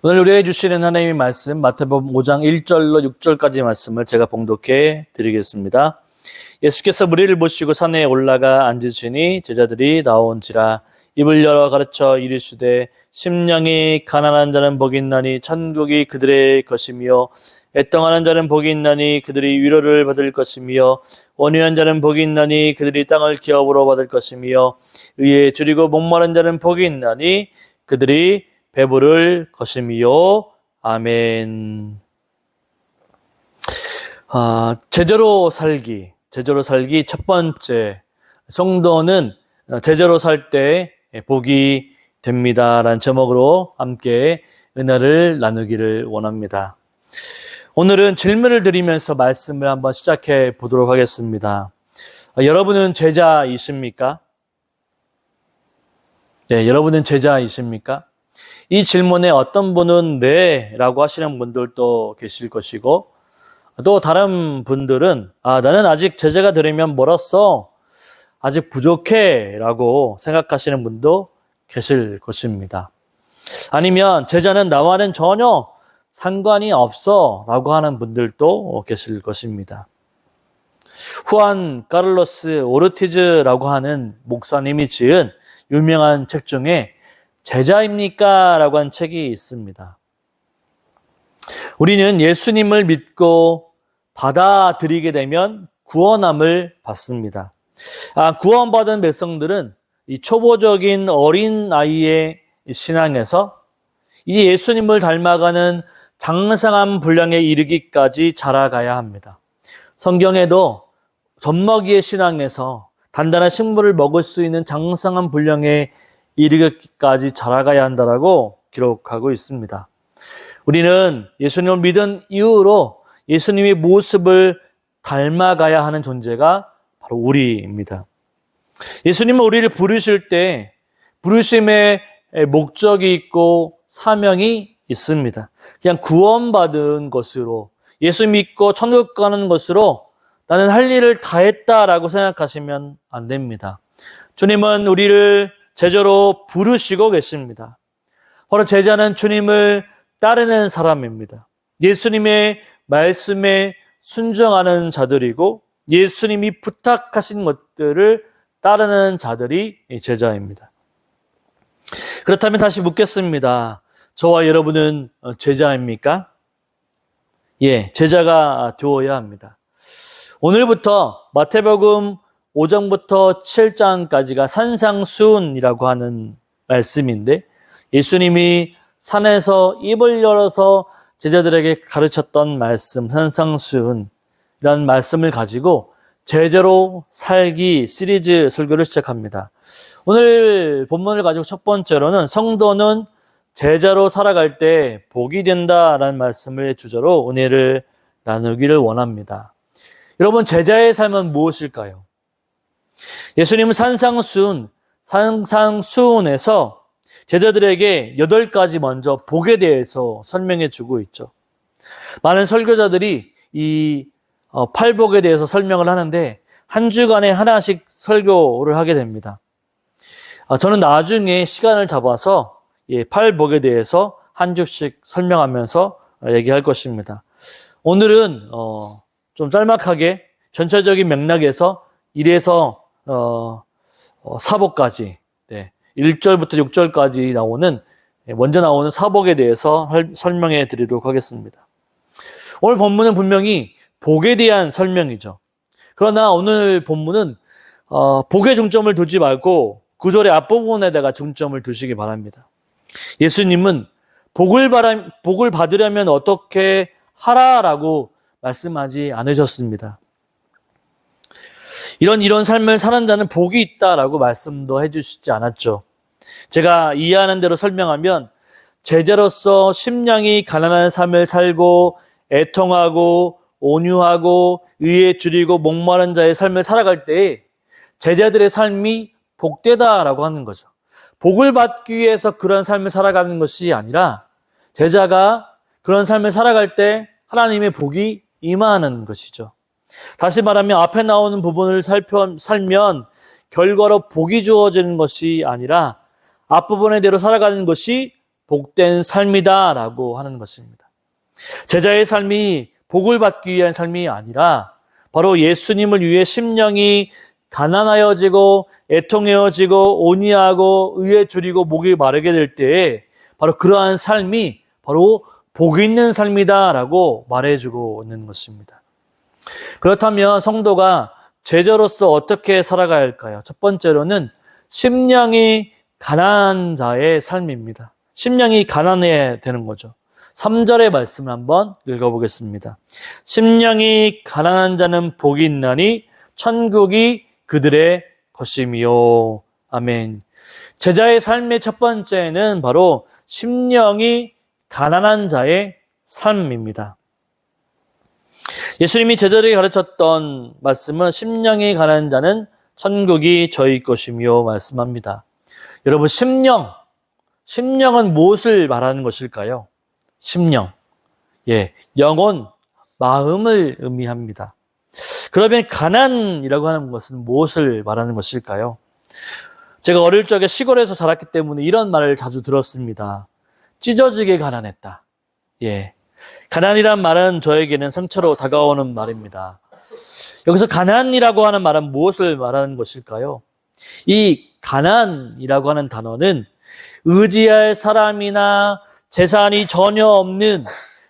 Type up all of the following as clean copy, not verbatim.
오늘 우리에게 주시는 하나님의 말씀 마태복음 5장 1절로 6절까지 말씀을 제가 봉독해 드리겠습니다. 예수께서 무리를 모시고 산에 올라가 앉으시니 제자들이 나온지라 입을 열어 가르쳐 이르시되 심령이 가난한 자는 복이 있나니 천국이 그들의 것이며 애통하는 자는 복이 있나니 그들이 위로를 받을 것이며 온유한 자는 복이 있나니 그들이 땅을 기업으로 받을 것이며 의에 줄이고 목마른 자는 복이 있나니 그들이 배부를 것이며 아멘. 제자로 살기 첫 번째, 성도는 제자로 살 때 복이 됩니다라는 제목으로 함께 은혜를 나누기를 원합니다. 오늘은 질문을 드리면서 말씀을 한번 시작해 보도록 하겠습니다. 여러분은 제자이십니까? 네, 여러분은 제자이십니까? 이 질문에 어떤 분은 네 라고 하시는 분들도 계실 것이고, 또 다른 분들은 나는 아직 제자가 되려면 멀었어, 아직 부족해 라고 생각하시는 분도 계실 것입니다. 아니면 제자는 나와는 전혀 상관이 없어 라고 하는 분들도 계실 것입니다. 후안 카를로스 오르티즈라고 하는 목사님이 지은 유명한 책 중에 제자입니까? 라고 한 책이 있습니다. 우리는 예수님을 믿고 받아들이게 되면 구원함을 받습니다. 구원받은 백성들은 이 초보적인 어린 아이의 신앙에서 이제 예수님을 닮아가는 장성한 분량에 이르기까지 자라가야 합니다. 성경에도 젖먹이의 신앙에서 단단한 식물을 먹을 수 있는 장성한 분량에 이르기까지 자라가야 한다라고 기록하고 있습니다. 우리는 예수님을 믿은 이후로 예수님의 모습을 닮아가야 하는 존재가 바로 우리입니다. 예수님은 우리를 부르실 때 부르심의 목적이 있고 사명이 있습니다. 그냥 구원받은 것으로, 예수 믿고 천국 가는 것으로 나는 할 일을 다 했다라고 생각하시면 안 됩니다. 주님은 우리를 제자로 부르시고 계십니다. 바로 제자는 주님을 따르는 사람입니다. 예수님의 말씀에 순종하는 자들이고 예수님이 부탁하신 것들을 따르는 자들이 제자입니다. 그렇다면 다시 묻겠습니다. 저와 여러분은 제자입니까? 예, 제자가 되어야 합니다. 오늘부터 마태복음 5장부터 7장까지가 산상수훈이라고 하는 말씀인데, 예수님이 산에서 입을 열어서 제자들에게 가르쳤던 말씀, 산상수훈이라는 말씀을 가지고 제자로 살기 시리즈 설교를 시작합니다. 오늘 본문을 가지고 첫 번째로는 성도는 제자로 살아갈 때 복이 된다라는 말씀을 주제로 은혜를 나누기를 원합니다. 여러분, 제자의 삶은 무엇일까요? 예수님은 산상수훈에서 제자들에게 8가지 먼저 복에 대해서 설명해 주고 있죠. 많은 설교자들이 이 팔복에 대해서 설명을 하는데 한 주간에 하나씩 설교를 하게 됩니다. 저는 나중에 시간을 잡아서 팔복에 대해서 한 주씩 설명하면서 얘기할 것입니다. 오늘은 좀 짤막하게 전체적인 맥락에서 1에서 사복까지, 1절부터 6절까지 먼저 나오는 사복에 대해서 설명해 드리도록 하겠습니다. 오늘 본문은 분명히 복에 대한 설명이죠. 그러나 오늘 본문은 복에 중점을 두지 말고 9절의 앞부분에다가 중점을 두시기 바랍니다. 예수님은 복을 받으려면 어떻게 하라라고 말씀하지 않으셨습니다. 이런 삶을 사는 자는 복이 있다라고 말씀도 해주시지 않았죠. 제가 이해하는 대로 설명하면 제자로서 심령이 가난한 삶을 살고 애통하고 온유하고 의에 줄이고 목마른 자의 삶을 살아갈 때 제자들의 삶이 복되다라고 하는 거죠. 복을 받기 위해서 그런 삶을 살아가는 것이 아니라 제자가 그런 삶을 살아갈 때 하나님의 복이 임하는 것이죠. 다시 말하면 앞에 나오는 부분을 살면 결과로 복이 주어지는 것이 아니라 앞부분의 대로 살아가는 것이 복된 삶이다라고 하는 것입니다. 제자의 삶이 복을 받기 위한 삶이 아니라 바로 예수님을 위해 심령이 가난하여지고 애통해어지고 온유하고 의에 줄이고 목이 마르게 될 때에 바로 그러한 삶이 바로 복 있는 삶이다라고 말해주고 있는 것입니다. 그렇다면 성도가 제자로서 어떻게 살아가야 할까요? 첫 번째로는 심령이 가난한 자의 삶입니다. 심령이 가난해야 되는 거죠. 3절의 말씀을 한번 읽어보겠습니다. 심령이 가난한 자는 복이 있나니 천국이 그들의 것임이요. 아멘. 제자의 삶의 첫 번째는 바로 심령이 가난한 자의 삶입니다. 예수님이 제자들에게 가르쳤던 말씀은 심령이 가난한 자는 천국이 저희 것이며 말씀합니다. 여러분, 심령은 무엇을 말하는 것일까요? 심령, 영혼, 마음을 의미합니다. 그러면 가난이라고 하는 것은 무엇을 말하는 것일까요? 제가 어릴 적에 시골에서 자랐기 때문에 이런 말을 자주 들었습니다. 찢어지게 가난했다. 가난이란 말은 저에게는 상처로 다가오는 말입니다. 여기서 가난이라고 하는 말은 무엇을 말하는 것일까요? 이 가난이라고 하는 단어는 의지할 사람이나 재산이 전혀 없는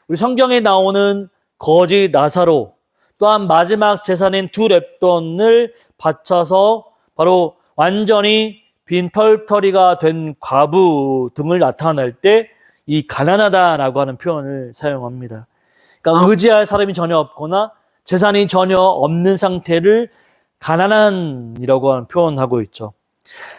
우리 성경에 나오는 거지 나사로, 또한 마지막 재산인 2렙돈을 바쳐서 바로 완전히 빈털터리가 된 과부 등을 나타낼 때 이 가난하다라고 하는 표현을 사용합니다. 그러니까 의지할 사람이 전혀 없거나 재산이 전혀 없는 상태를 가난한이라고 하는 표현하고 있죠.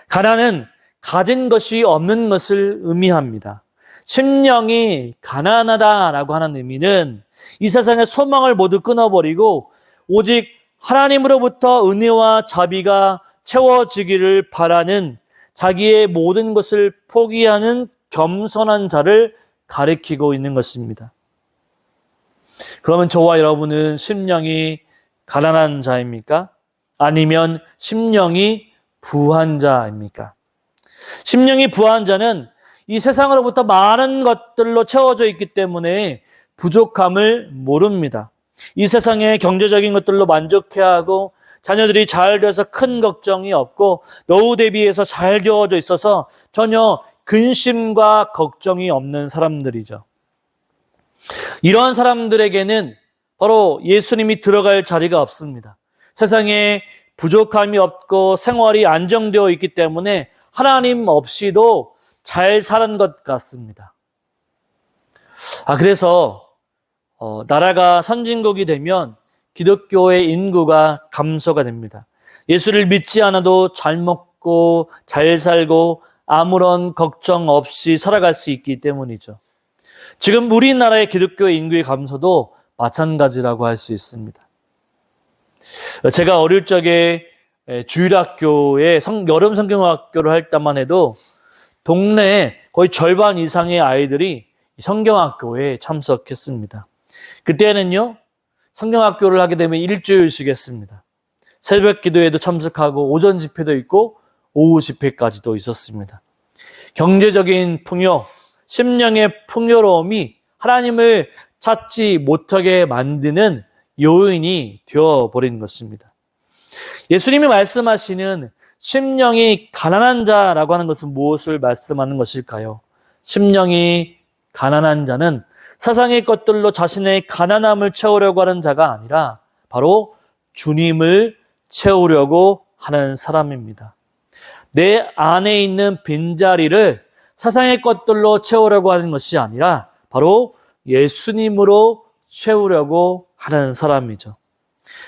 가난은 가진 것이 없는 것을 의미합니다. 심령이 가난하다라고 하는 의미는 이 세상의 소망을 모두 끊어버리고 오직 하나님으로부터 은혜와 자비가 채워지기를 바라는 자기의 모든 것을 포기하는 겸손한 자를 가리키고 있는 것입니다. 그러면 저와 여러분은 심령이 가난한 자입니까? 아니면 심령이 부한 자입니까? 심령이 부한 자는 이 세상으로부터 많은 것들로 채워져 있기 때문에 부족함을 모릅니다. 이 세상의 경제적인 것들로 만족해하고 자녀들이 잘 돼서 큰 걱정이 없고 노후 대비해서 잘 되어져 있어서 전혀 근심과 걱정이 없는 사람들이죠. 이러한 사람들에게는 바로 예수님이 들어갈 자리가 없습니다. 세상에 부족함이 없고 생활이 안정되어 있기 때문에 하나님 없이도 잘 사는 것 같습니다. 그래서 나라가 선진국이 되면 기독교의 인구가 감소가 됩니다. 예수를 믿지 않아도 잘 먹고 잘 살고 아무런 걱정 없이 살아갈 수 있기 때문이죠. 지금 우리나라의 기독교의 인구의 감소도 마찬가지라고 할 수 있습니다. 제가 어릴 적에 주일학교에 여름 성경학교를 할 때만 해도 동네에 거의 절반 이상의 아이들이 성경학교에 참석했습니다. 그때는요, 성경학교를 하게 되면 일주일씩 했습니다. 새벽 기도에도 참석하고 오전 집회도 있고 오후 집회까지도 있었습니다. 경제적인 풍요, 심령의 풍요로움이 하나님을 찾지 못하게 만드는 요인이 되어버린 것입니다. 예수님이 말씀하시는 심령이 가난한 자라고 하는 것은 무엇을 말씀하는 것일까요? 심령이 가난한 자는 세상의 것들로 자신의 가난함을 채우려고 하는 자가 아니라 바로 주님을 채우려고 하는 사람입니다. 내 안에 있는 빈자리를 세상의 것들로 채우려고 하는 것이 아니라 바로 예수님으로 채우려고 하는 사람이죠.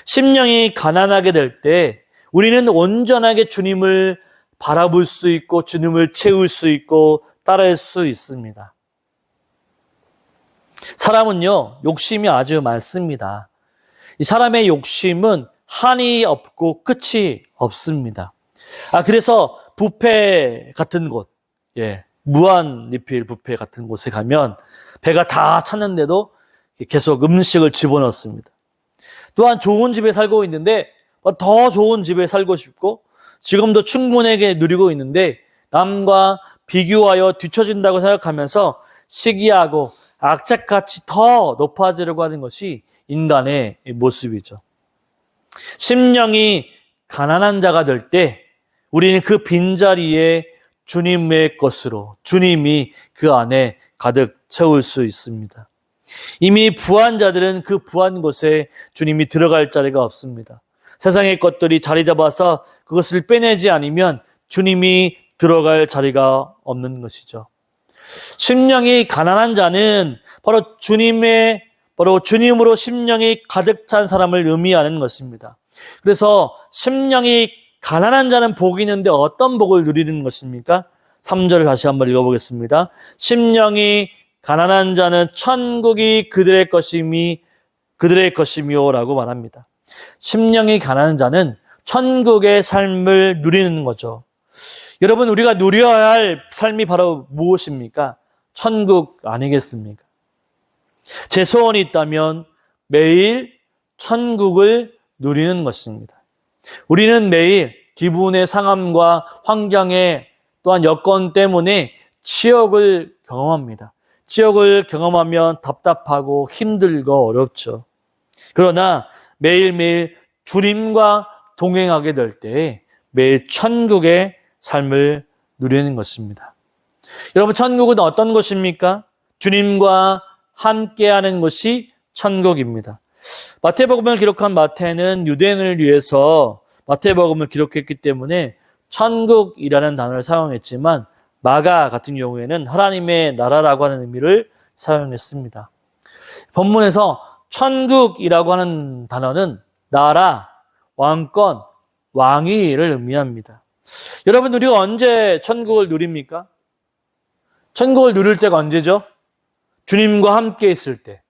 심령이 가난하게 될 때 우리는 온전하게 주님을 바라볼 수 있고 주님을 채울 수 있고 따를 수 있습니다. 사람은요, 욕심이 아주 많습니다. 이 사람의 욕심은 한이 없고 끝이 없습니다. 그래서 뷔페 같은 곳, 무한리필 뷔페 같은 곳에 가면 배가 다 찼는데도 계속 음식을 집어넣습니다. 또한 좋은 집에 살고 있는데 더 좋은 집에 살고 싶고 지금도 충분하게 누리고 있는데 남과 비교하여 뒤처진다고 생각하면서 시기하고 악착같이 더 높아지려고 하는 것이 인간의 모습이죠. 심령이 가난한 자가 될 때 우리는 그 빈자리에 주님의 것으로 주님이 그 안에 가득 채울 수 있습니다. 이미 부한 자들은 그 부한 곳에 주님이 들어갈 자리가 없습니다. 세상의 것들이 자리 잡아서 그것을 빼내지 않으면 주님이 들어갈 자리가 없는 것이죠. 심령이 가난한 자는 바로 주님으로 심령이 가득 찬 사람을 의미하는 것입니다. 그래서 심령이 가난한 자는 복이 있는데 어떤 복을 누리는 것입니까? 3절을 다시 한번 읽어보겠습니다. 심령이 가난한 자는 천국이 그들의 것이며 라고 말합니다. 심령이 가난한 자는 천국의 삶을 누리는 거죠. 여러분, 우리가 누려야 할 삶이 바로 무엇입니까? 천국 아니겠습니까? 제 소원이 있다면 매일 천국을 누리는 것입니다. 우리는 매일 기분의 상함과 환경의 또한 여건 때문에 지옥을 경험합니다. 지옥을 경험하면 답답하고 힘들고 어렵죠. 그러나 매일매일 주님과 동행하게 될 때 매일 천국의 삶을 누리는 것입니다. 여러분, 천국은 어떤 것입니까? 주님과 함께하는 것이 천국입니다. 마태복음을 기록한 마태는 유대인을 위해서 마태복음을 기록했기 때문에 천국이라는 단어를 사용했지만 마가 같은 경우에는 하나님의 나라라고 하는 의미를 사용했습니다. 본문에서 천국이라고 하는 단어는 나라, 왕권, 왕위를 의미합니다. 여러분, 우리가 언제 천국을 누립니까? 천국을 누릴 때가 언제죠? 주님과 함께 있을 때,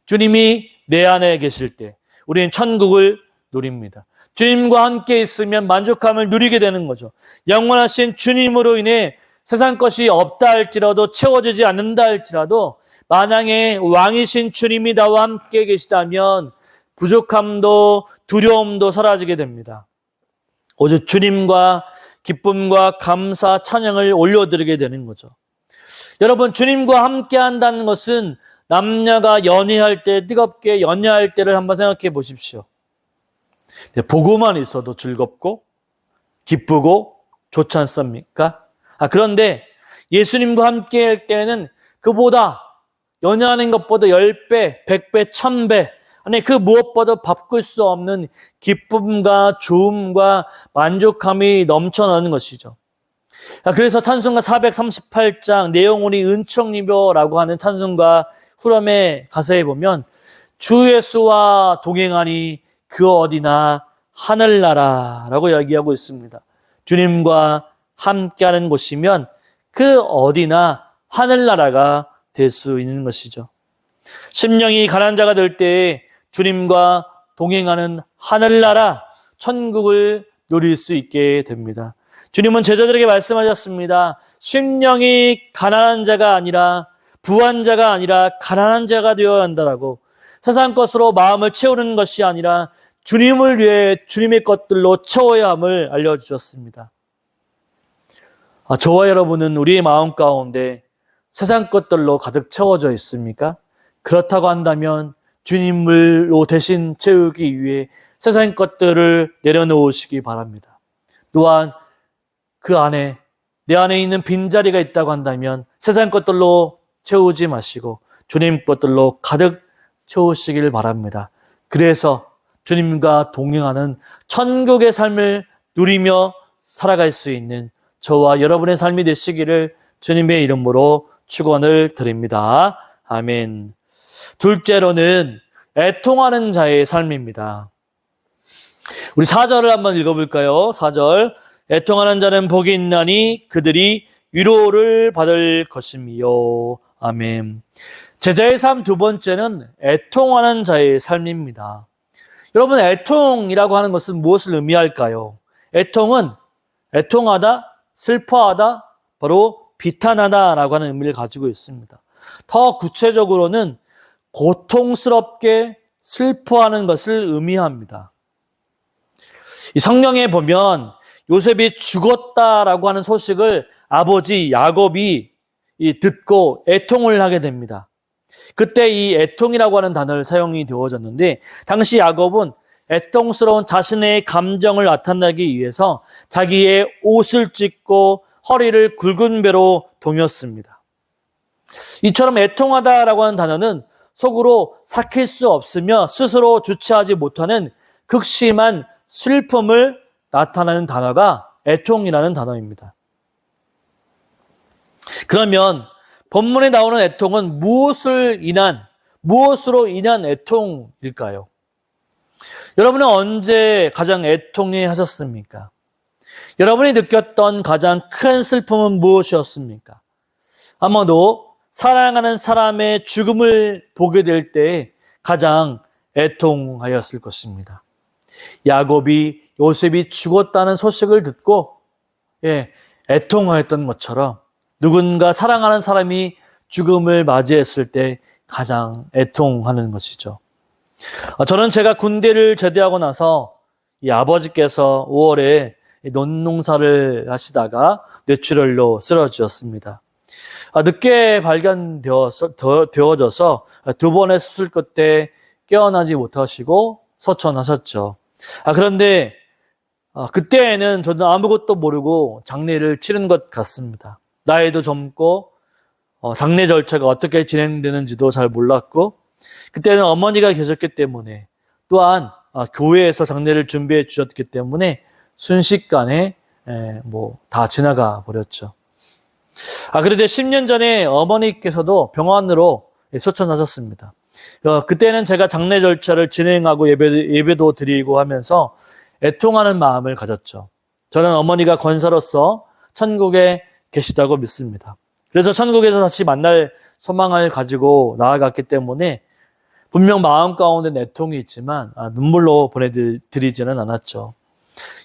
주님이 내 안에 계실 때 우리는 천국을 누립니다. 주님과 함께 있으면 만족함을 누리게 되는 거죠. 영원하신 주님으로 인해 세상 것이 없다 할지라도, 채워지지 않는다 할지라도 만약에 왕이신 주님이 나와 함께 계시다면 부족함도 두려움도 사라지게 됩니다. 오직 주님과 기쁨과 감사, 찬양을 올려드리게 되는 거죠. 여러분, 주님과 함께 한다는 것은 남녀가 연애할 때, 뜨겁게 연애할 때를 한번 생각해 보십시오. 보고만 있어도 즐겁고 기쁘고 좋지 않습니까? 그런데 예수님과 함께 할 때는 그보다 연애하는 것보다 10배, 100배, 1000배, 아니 그 무엇보다 바꿀 수 없는 기쁨과 좋음과 만족함이 넘쳐나는 것이죠. 그래서 찬송가 438장 내 영혼이 은총 입어라고 하는 찬송가 후렴의 가사에 보면 주 예수와 동행하니 그 어디나 하늘나라라고 이야기하고 있습니다. 주님과 함께하는 곳이면 그 어디나 하늘나라가 될 수 있는 것이죠. 심령이 가난한 자가 될 때 주님과 동행하는 하늘나라, 천국을 누릴 수 있게 됩니다. 주님은 제자들에게 말씀하셨습니다. 심령이 가난한 자가 아니라, 부한 자가 아니라 가난한 자가 되어야 한다라고. 세상 것으로 마음을 채우는 것이 아니라 주님을 위해 주님의 것들로 채워야 함을 알려주셨습니다. 저와 여러분은 우리의 마음 가운데 세상 것들로 가득 채워져 있습니까? 그렇다고 한다면 주님으로 대신 채우기 위해 세상 것들을 내려놓으시기 바랍니다. 또한 그 안에, 내 안에 있는 빈자리가 있다고 한다면 세상 것들로 채우지 마시고 주님 것들로 가득 채우시길 바랍니다. 그래서 주님과 동행하는 천국의 삶을 누리며 살아갈 수 있는 저와 여러분의 삶이 되시기를 주님의 이름으로 축원을 드립니다. 아멘. 둘째로는 애통하는 자의 삶입니다. 우리 4절을 한번 읽어볼까요? 4절. 애통하는 자는 복이 있나니 그들이 위로를 받을 것이며. 아멘. 제자의 삶 두 번째는 애통하는 자의 삶입니다. 여러분, 애통이라고 하는 것은 무엇을 의미할까요? 애통은 애통하다, 슬퍼하다, 바로 비탄하다라고 하는 의미를 가지고 있습니다. 더 구체적으로는 고통스럽게 슬퍼하는 것을 의미합니다. 이 성경에 보면 요셉이 죽었다라고 하는 소식을 아버지 야곱이 듣고 애통을 하게 됩니다. 그때 이 애통이라고 하는 단어를 사용이 되어졌는데, 당시 야곱은 애통스러운 자신의 감정을 나타내기 위해서 자기의 옷을 찢고 허리를 굵은 배로 동였습니다. 이처럼 애통하다라고 하는 단어는 속으로 삭힐 수 없으며 스스로 주체하지 못하는 극심한 슬픔을 나타내는 단어가 애통이라는 단어입니다. 그러면 본문에 나오는 애통은 무엇으로 인한 애통일까요? 여러분은 언제 가장 애통해 하셨습니까? 여러분이 느꼈던 가장 큰 슬픔은 무엇이었습니까? 아마도 사랑하는 사람의 죽음을 보게 될 때 가장 애통하였을 것입니다. 야곱이 요셉이 죽었다는 소식을 듣고 애통하였던 것처럼 누군가 사랑하는 사람이 죽음을 맞이했을 때 가장 애통하는 것이죠. 저는 제가 군대를 제대하고 나서 이 아버지께서 5월에 논농사를 하시다가 뇌출혈로 쓰러지셨습니다. 늦게 발견되어져서 2번의 수술 끝에 깨어나지 못하시고 소천하셨죠. 그런데 그때에는 저는 아무것도 모르고 장례를 치른 것 같습니다. 나이도 젊고 장례 절차가 어떻게 진행되는지도 잘 몰랐고, 그때는 어머니가 계셨기 때문에, 또한 교회에서 장례를 준비해 주셨기 때문에 순식간에 다 지나가 버렸죠. 그런데 10년 전에 어머니께서도 병원으로 소천하셨습니다. 그때는 제가 장례 절차를 진행하고 예배도 드리고 하면서 애통하는 마음을 가졌죠. 저는 어머니가 권사로서 천국에 계시다고 믿습니다. 그래서 천국에서 다시 만날 소망을 가지고 나아갔기 때문에 분명 마음 가운데 애통이 있지만 눈물로 보내드리지는 않았죠.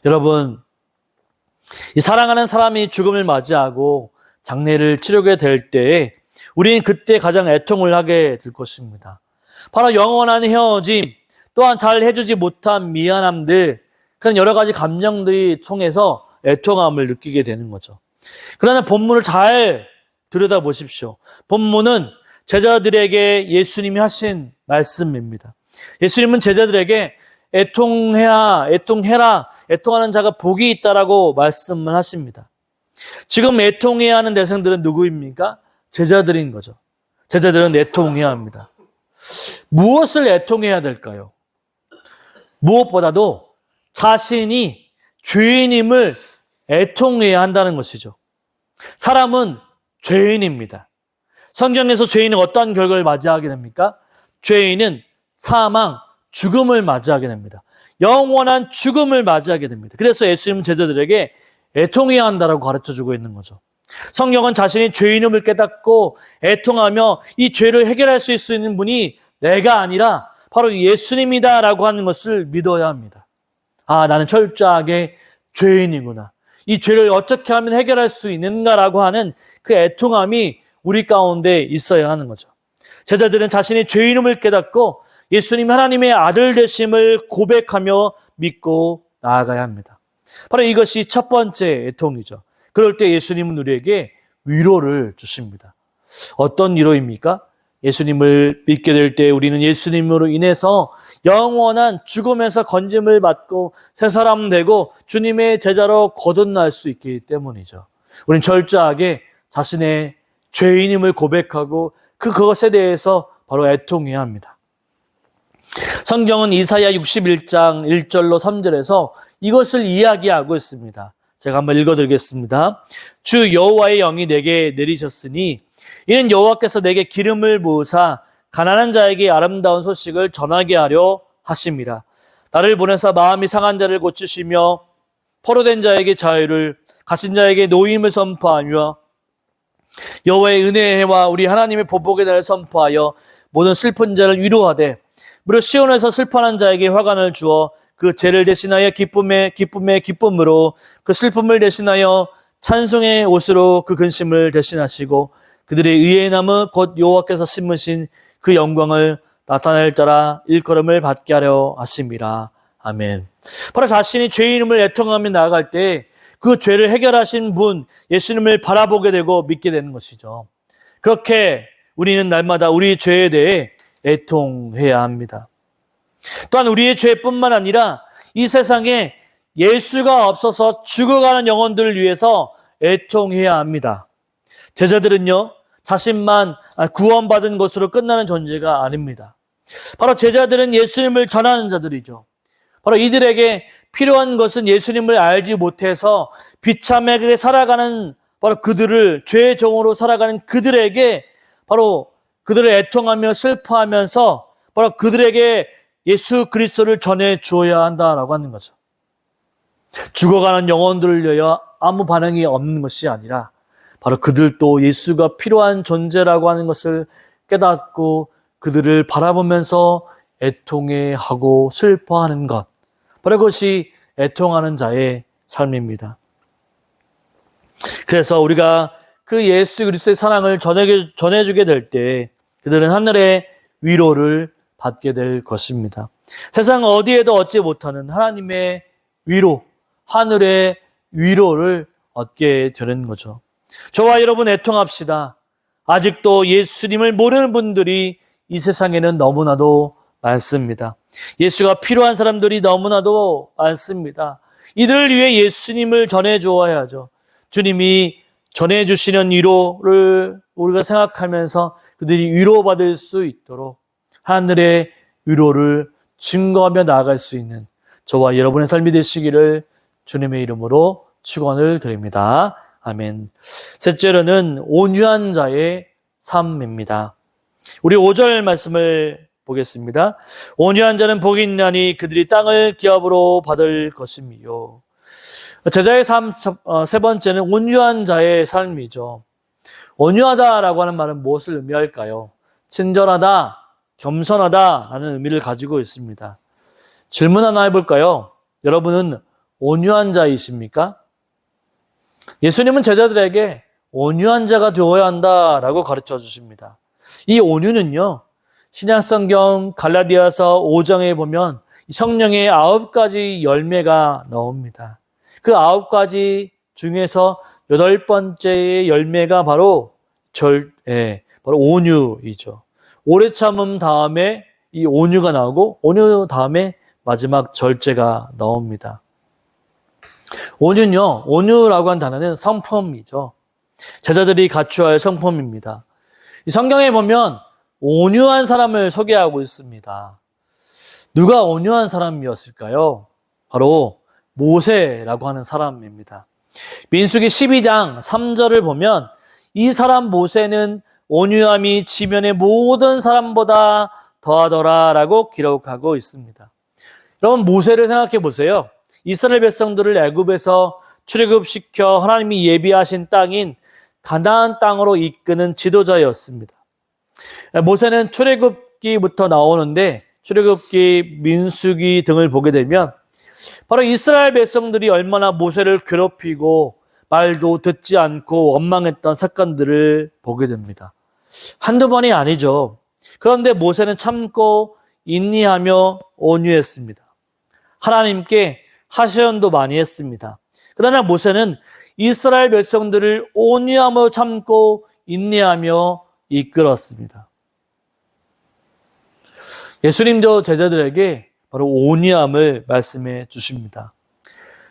여러분, 이 사랑하는 사람이 죽음을 맞이하고 장례를 치르게 될 때에 우리는 그때 가장 애통을 하게 될 것입니다. 바로 영원한 헤어짐, 또한 잘 해주지 못한 미안함들, 그런 여러 가지 감정들이 통해서 애통함을 느끼게 되는 거죠. 그러나 본문을 잘 들여다보십시오. 본문은 제자들에게 예수님이 하신 말씀입니다. 예수님은 제자들에게 애통해라, 애통하는 자가 복이 있다라고 말씀을 하십니다. 지금 애통해야 하는 대상들은 누구입니까? 제자들인 거죠. 제자들은 애통해야 합니다. 무엇을 애통해야 될까요? 무엇보다도 자신이 죄인임을 애통해야 한다는 것이죠. 사람은 죄인입니다. 성경에서 죄인은 어떤 결과를 맞이하게 됩니까? 죄인은 사망, 죽음을 맞이하게 됩니다. 영원한 죽음을 맞이하게 됩니다. 그래서 예수님은 제자들에게 애통해야 한다라고 가르쳐주고 있는 거죠. 성경은 자신이 죄인임을 깨닫고 애통하며 이 죄를 해결할 수 있는 분이 내가 아니라 바로 예수님이다라고 하는 것을 믿어야 합니다. 나는 철저하게 죄인이구나. 이 죄를 어떻게 하면 해결할 수 있는가라고 하는 그 애통함이 우리 가운데 있어야 하는 거죠. 제자들은 자신이 죄인임을 깨닫고 예수님 하나님의 아들 되심을 고백하며 믿고 나아가야 합니다. 바로 이것이 첫 번째 애통이죠. 그럴 때 예수님은 우리에게 위로를 주십니다. 어떤 위로입니까? 예수님을 믿게 될 때 우리는 예수님으로 인해서 영원한 죽음에서 건짐을 받고 새 사람 되고 주님의 제자로 거듭날 수 있기 때문이죠. 우리는 철저하게 자신의 죄인임을 고백하고 그것에 대해서 바로 애통해야 합니다. 성경은 이사야 61장 1절로 3절에서 이것을 이야기하고 있습니다. 제가 한번 읽어드리겠습니다. 주 여호와의 영이 내게 내리셨으니 이는 여호와께서 내게 기름을 부으사 가난한 자에게 아름다운 소식을 전하게 하려 하심이라. 나를 보내사 마음이 상한 자를 고치시며 포로된 자에게 자유를, 갇힌 자에게 노임을 선포하며 여호와의 은혜의 해와 우리 하나님의 보복의 날을 선포하여 모든 슬픈 자를 위로하되 무릇 시온에서 슬퍼하는 자에게 화관을 주어 그 죄를 대신하여 기쁨으로 그 슬픔을 대신하여 찬송의 옷으로 그 근심을 대신하시고 그들의 의의 나무 곧 여호와께서 심으신 그 영광을 나타낼 자라 일컬음을 받게 하려 하심이라. 아멘. 바로 자신이 죄인임을 애통하며 나아갈 때 그 죄를 해결하신 분 예수님을 바라보게 되고 믿게 되는 것이죠. 그렇게 우리는 날마다 우리 죄에 대해 애통해야 합니다. 또한 우리의 죄뿐만 아니라 이 세상에 예수가 없어서 죽어가는 영혼들을 위해서 애통해야 합니다. 제자들은요, 자신만 구원받은 것으로 끝나는 존재가 아닙니다. 바로 제자들은 예수님을 전하는 자들이죠. 바로 이들에게 필요한 것은 예수님을 알지 못해서 비참하게 살아가는 바로 그들을 죄의 종으로 살아가는 그들에게 바로 그들을 애통하며 슬퍼하면서 바로 그들에게 예수 그리스도를 전해 주어야 한다라고 하는 거죠. 죽어가는 영혼들을 위하여 아무 반응이 없는 것이 아니라 바로 그들도 예수가 필요한 존재라고 하는 것을 깨닫고 그들을 바라보면서 애통해하고 슬퍼하는 것, 바로 그것이 애통하는 자의 삶입니다. 그래서 우리가 그 예수 그리스도의 사랑을 전해주게 될 때 그들은 하늘의 위로를 받게 될 것입니다. 세상 어디에도 얻지 못하는 하나님의 위로, 하늘의 위로를 얻게 되는 거죠. 저와 여러분 애통합시다. 아직도 예수님을 모르는 분들이 이 세상에는 너무나도 많습니다. 예수가 필요한 사람들이 너무나도 많습니다. 이들을 위해 예수님을 전해주어야죠. 주님이 전해주시는 위로를 우리가 생각하면서 그들이 위로받을 수 있도록 하늘의 위로를 증거하며 나아갈 수 있는 저와 여러분의 삶이 되시기를 주님의 이름으로 축원을 드립니다. 아멘. 셋째로는 온유한 자의 삶입니다. 우리 5절 말씀을 보겠습니다. 온유한 자는 복이 있나니 그들이 땅을 기업으로 받을 것이며. 제자의 삶 세 번째는 온유한 자의 삶이죠. 온유하다라고 하는 말은 무엇을 의미할까요? 친절하다, 겸손하다라는 의미를 가지고 있습니다. 질문 하나 해볼까요? 여러분은 온유한 자이십니까? 예수님은 제자들에게 온유한 자가 되어야 한다라고 가르쳐 주십니다. 이 온유는요, 신약성경 갈라디아서 5장에 보면 성령의 9가지 열매가 나옵니다. 그 9가지 중에서 8번째의 열매가 바로 바로 온유이죠. 오래 참음 다음에 이 온유가 나오고 온유 다음에 마지막 절제가 나옵니다. 온유라고 한 단어는 성품이죠. 제자들이 갖추어야 할 성품입니다. 이 성경에 보면 온유한 사람을 소개하고 있습니다. 누가 온유한 사람이었을까요? 바로 모세라고 하는 사람입니다. 민수기 12장 3절을 보면 이 사람 모세는 온유함이 지면의 모든 사람보다 더하더라라고 기록하고 있습니다. 여러분 모세를 생각해 보세요. 이스라엘 백성들을 애굽에서 출애굽시켜 하나님이 예비하신 땅인 가나안 땅으로 이끄는 지도자였습니다. 모세는 출애굽기부터 나오는데 출애굽기, 민수기 등을 보게 되면 바로 이스라엘 백성들이 얼마나 모세를 괴롭히고 말도 듣지 않고 원망했던 사건들을 보게 됩니다. 한두 번이 아니죠. 그런데 모세는 참고 인내하며 온유했습니다. 하나님께 하소연도 많이 했습니다. 그러나 모세는 이스라엘 백성들을 온유하며 참고 인내하며 이끌었습니다. 예수님도 제자들에게 바로 온유함을 말씀해 주십니다.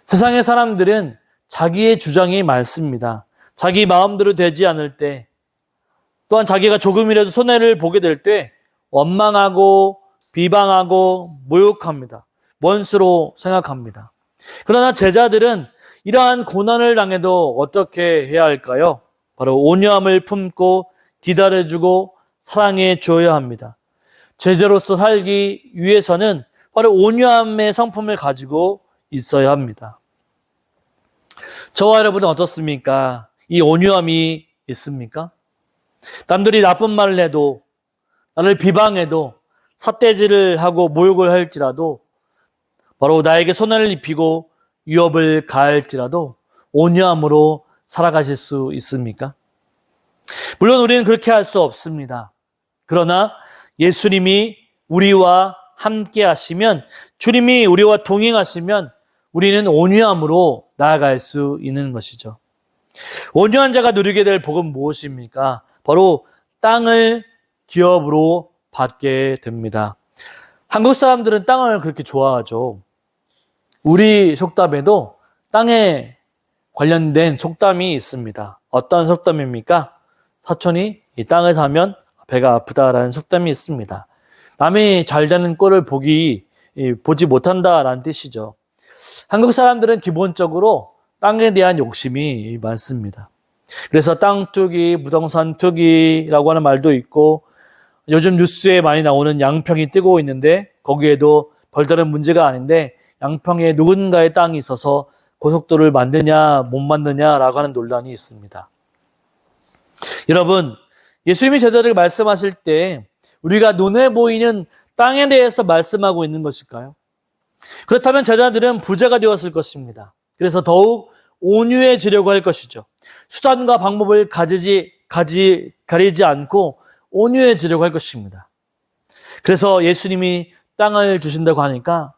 세상의 사람들은 자기의 주장이 많습니다. 자기 마음대로 되지 않을 때, 또한 자기가 조금이라도 손해를 보게 될 때 원망하고 비방하고 모욕합니다. 원수로 생각합니다. 그러나 제자들은 이러한 고난을 당해도 어떻게 해야 할까요? 바로 온유함을 품고 기다려주고 사랑해 줘야 합니다. 제자로서 살기 위해서는 바로 온유함의 성품을 가지고 있어야 합니다. 저와 여러분은 어떻습니까? 이 온유함이 있습니까? 남들이 나쁜 말을 해도, 나를 비방해도, 삿대질을 하고 모욕을 할지라도, 바로 나에게 손해를 입히고 위협을 가할지라도 온유함으로 살아가실 수 있습니까? 물론 우리는 그렇게 할 수 없습니다. 그러나 예수님이 우리와 함께 하시면 주님이 우리와 동행하시면 우리는 온유함으로 나아갈 수 있는 것이죠. 온유한 자가 누리게 될 복은 무엇입니까? 바로 땅을 기업으로 받게 됩니다. 한국 사람들은 땅을 그렇게 좋아하죠. 우리 속담에도 땅에 관련된 속담이 있습니다. 어떤 속담입니까? 사촌이 이 땅을 사면 배가 아프다라는 속담이 있습니다. 남이 잘 되는 꼴을 보지 못한다라는 뜻이죠. 한국 사람들은 기본적으로 땅에 대한 욕심이 많습니다. 그래서 땅 투기, 부동산 투기라고 하는 말도 있고, 요즘 뉴스에 많이 나오는 양평이 뜨고 있는데 거기에도 별다른 문제가 아닌데 양평에 누군가의 땅이 있어서 고속도로를 만드냐 못 만드냐라고 하는 논란이 있습니다. 여러분, 예수님이 제자들에게 말씀하실 때 우리가 눈에 보이는 땅에 대해서 말씀하고 있는 것일까요? 그렇다면 제자들은 부자가 되었을 것입니다. 그래서 더욱 온유해지려고 할 것이죠. 수단과 방법을 가리지 않고 온유해지려고 할 것입니다. 그래서 예수님이 땅을 주신다고 하니까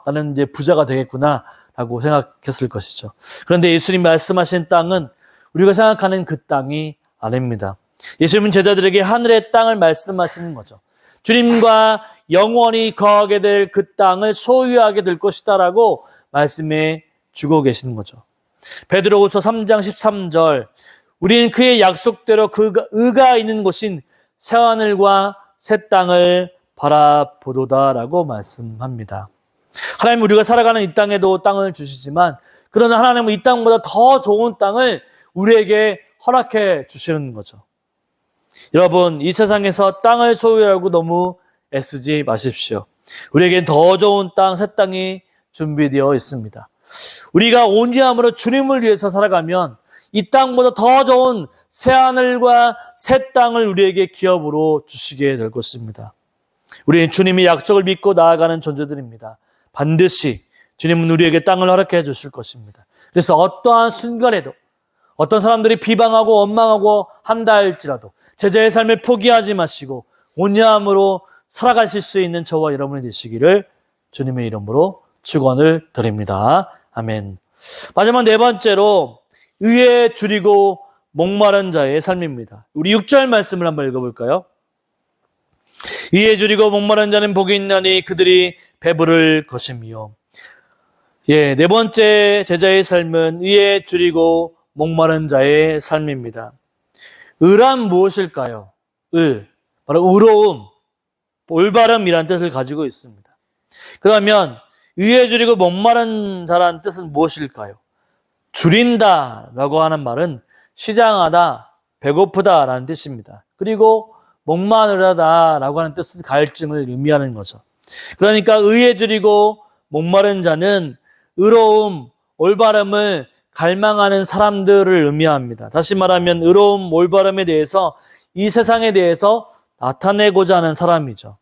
나는 이제 부자가 되겠구나 라고 생각했을 것이죠. 그런데 예수님 말씀하신 땅은 우리가 생각하는 그 땅이 아닙니다. 예수님은 제자들에게 하늘의 땅을 말씀하시는 거죠. 주님과 영원히 거하게 될 그 땅을 소유하게 될 것이다 라고 말씀해 주고 계시는 거죠. 베드로후서 3장 13절, 우리는 그의 약속대로 그가 의가 있는 곳인 새하늘과 새 땅을 바라보도다라고 말씀합니다. 하나님, 우리가 살아가는 이 땅에도 땅을 주시지만 그러나 하나님은 이 땅보다 더 좋은 땅을 우리에게 허락해 주시는 거죠. 여러분, 이 세상에서 땅을 소유하고 너무 애쓰지 마십시오. 우리에겐 더 좋은 땅, 새 땅이 준비되어 있습니다. 우리가 온유함으로 주님을 위해서 살아가면 이 땅보다 더 좋은 새하늘과 새 땅을 우리에게 기업으로 주시게 될 것입니다. 우리는 주님의 약속을 믿고 나아가는 존재들입니다. 반드시 주님은 우리에게 땅을 허락해 주실 것입니다. 그래서 어떠한 순간에도 어떤 사람들이 비방하고 원망하고 한다 할지라도 제자의 삶을 포기하지 마시고 온유함으로 살아가실 수 있는 저와 여러분이 되시기를 주님의 이름으로 축원을 드립니다. 아멘. 마지막 네 번째로 의에 줄이고 목마른 자의 삶입니다. 우리 6절 말씀을 한번 읽어볼까요? 의에 줄이고 목마른 자는 복이 있나니 그들이 배부를 것이며. 네 번째 제자의 삶은 의에 줄이고 목마른 자의 삶입니다. 의란 무엇일까요? 바로 의로움, 올바름이라는 뜻을 가지고 있습니다. 그러면 의에 줄이고 목마른 자라는 뜻은 무엇일까요? 줄인다라고 하는 말은 시장하다, 배고프다라는 뜻입니다. 그리고 목마르다라고 하는 뜻은 갈증을 의미하는 거죠. 그러니까 의에 줄이고 목마른 자는 의로움, 올바름을 갈망하는 사람들을 의미합니다. 다시 말하면 의로움, 올바름에 대해서 이 세상에 대해서 나타내고자 하는 사람이죠.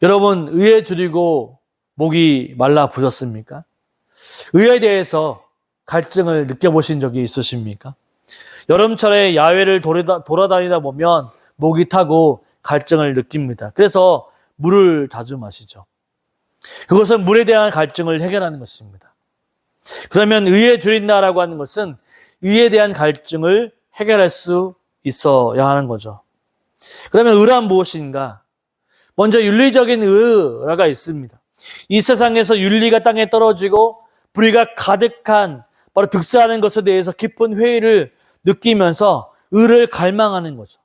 여러분, 의에 줄이고 목이 말라 부셨습니까? 의에 대해서 갈증을 느껴보신 적이 있으십니까? 여름철에 야외를 돌아다니다 보면 목이 타고 갈증을 느낍니다. 그래서 물을 자주 마시죠. 그것은 물에 대한 갈증을 해결하는 것입니다. 그러면 의에 줄인다라고 하는 것은 의에 대한 갈증을 해결할 수 있어야 하는 거죠. 그러면 의란 무엇인가? 먼저 윤리적인 의가 있습니다. 이 세상에서 윤리가 땅에 떨어지고 불의가 가득한 바로 득세하는 것에 대해서 깊은 회의를 느끼면서 의를 갈망하는 거죠.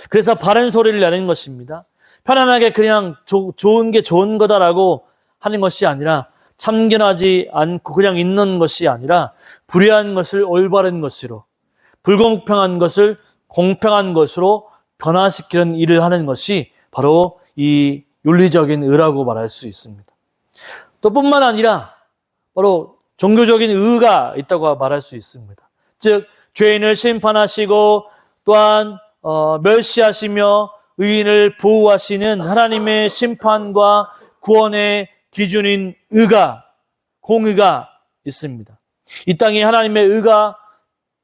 그래서 바른 소리를 내는 것입니다. 편안하게 그냥 좋은 게 좋은 거다라고 하는 것이 아니라 참견하지 않고 그냥 있는 것이 아니라 불의한 것을 올바른 것으로, 불공평한 것을 공평한 것으로 변화시키는 일을 하는 것이 바로 이 윤리적인 의라고 말할 수 있습니다. 또 뿐만 아니라 바로 종교적인 의가 있다고 말할 수 있습니다. 즉 죄인을 심판하시고 또한 멸시하시며 의인을 보호하시는 하나님의 심판과 구원의 기준인 의가, 공의가 있습니다. 이 땅에 하나님의 의가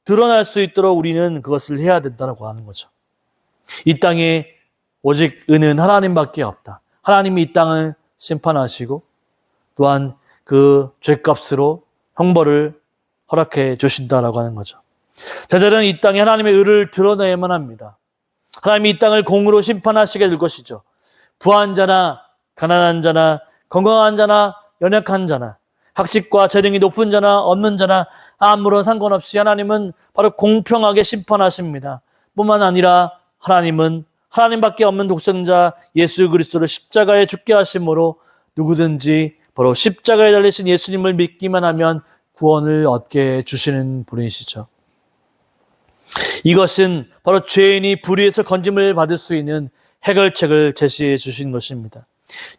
드러날 수 있도록 우리는 그것을 해야 된다고 하는 거죠. 이 땅에 오직 의는 하나님밖에 없다. 하나님이 이 땅을 심판하시고 또한 그 죄값으로 형벌을 허락해 주신다라고 하는 거죠. 제자들은 이 땅에 하나님의 의를 드러내야만 합니다. 하나님이 이 땅을 공으로 심판하시게 될 것이죠. 부한 자나 가난한 자나 건강한 자나 연약한 자나 학식과 재능이 높은 자나 없는 자나 아무런 상관없이 하나님은 바로 공평하게 심판하십니다. 뿐만 아니라 하나님은 하나님밖에 없는 독생자 예수 그리스도를 십자가에 죽게 하심으로 누구든지 바로 십자가에 달리신 예수님을 믿기만 하면 구원을 얻게 주시는 분이시죠. 이것은 바로 죄인이 불의에서 건짐을 받을 수 있는 해결책을 제시해 주신 것입니다.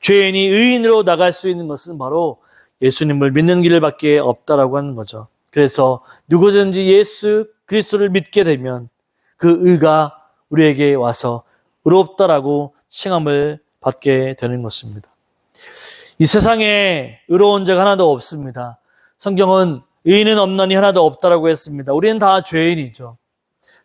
죄인이 의인으로 나갈 수 있는 것은 바로 예수님을 믿는 길밖에 없다라고 하는 거죠. 그래서 누구든지 예수 그리스도를 믿게 되면 그 의가 우리에게 와서 의롭다라고 칭함을 받게 되는 것입니다. 이 세상에 의로운 자가 하나도 없습니다. 성경은 의인은 없나니 하나도 없다라고 했습니다. 우리는 다 죄인이죠.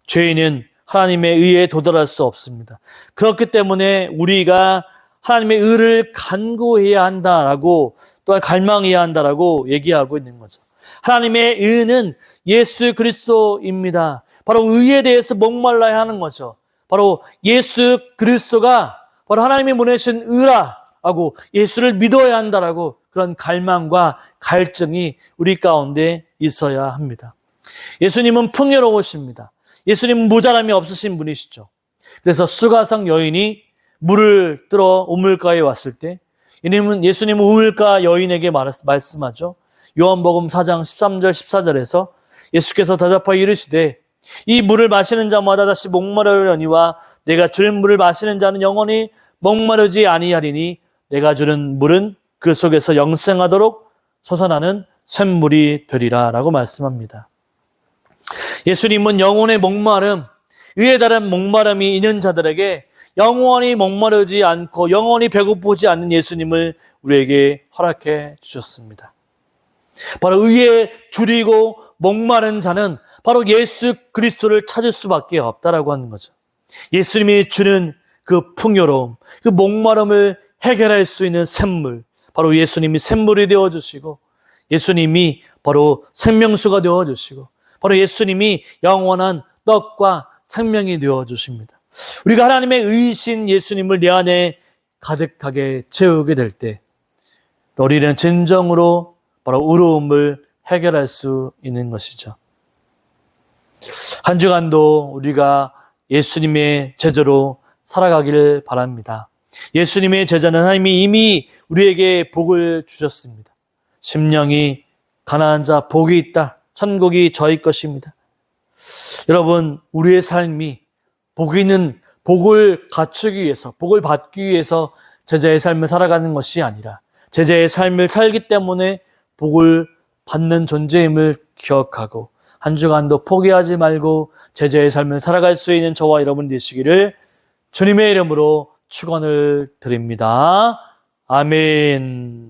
죄인은 하나님의 의에 도달할 수 없습니다. 그렇기 때문에 우리가 하나님의 의를 간구해야 한다라고 또한 갈망해야 한다라고 얘기하고 있는 거죠. 하나님의 의는 예수 그리스도입니다. 바로 의에 대해서 목말라야 하는 거죠. 바로 예수 그리스도가 바로 하나님이 보내신 의라고 예수를 믿어야 한다라고 그런 갈망과 갈증이 우리 가운데 있어야 합니다. 예수님은 풍요로우십니다. 예수님은 모자람이 없으신 분이시죠. 그래서 수가성 여인이 물을 뜨러 우물가에 왔을 때 예수님은 우물가 여인에게 말씀하죠. 요한복음 4장 13절 14절에서 예수께서 대답하여 이르시되 이 물을 마시는 자마다 다시 목마르려니와 내가 주는 물을 마시는 자는 영원히 목마르지 아니하리니 내가 주는 물은 그 속에서 영생하도록 솟아나는 샘물이 되리라 라고 말씀합니다. 예수님은 영혼의 목마름, 의에 따른 목마름이 있는 자들에게 영원히 목마르지 않고 영원히 배고프지 않는 예수님을 우리에게 허락해 주셨습니다. 바로 의에 줄이고 목마른 자는 바로 예수 그리스도를 찾을 수밖에 없다라고 하는 거죠. 예수님이 주는 그 풍요로움, 그 목마름을 해결할 수 있는 샘물, 바로 예수님이 샘물이 되어주시고 예수님이 바로 생명수가 되어주시고 바로 예수님이 영원한 떡과 생명이 되어주십니다. 우리가 하나님의 의이신 예수님을 내 안에 가득하게 채우게 될 때 우리는 진정으로 바로 의로움을 해결할 수 있는 것이죠. 한 주간도 우리가 예수님의 제자로 살아가기를 바랍니다. 예수님의 제자는 하나님이 이미 우리에게 복을 주셨습니다. 심령이 가난한 자 복이 있다. 천국이 저희 것입니다. 여러분, 우리의 삶이 복이 있는 복을 갖추기 위해서, 복을 받기 위해서 제자의 삶을 살아가는 것이 아니라 제자의 삶을 살기 때문에 복을 받는 존재임을 기억하고 한 주간도 포기하지 말고 제자의 삶을 살아갈 수 있는 저와 여러분 되시기를 주님의 이름으로 축원을 드립니다. 아멘.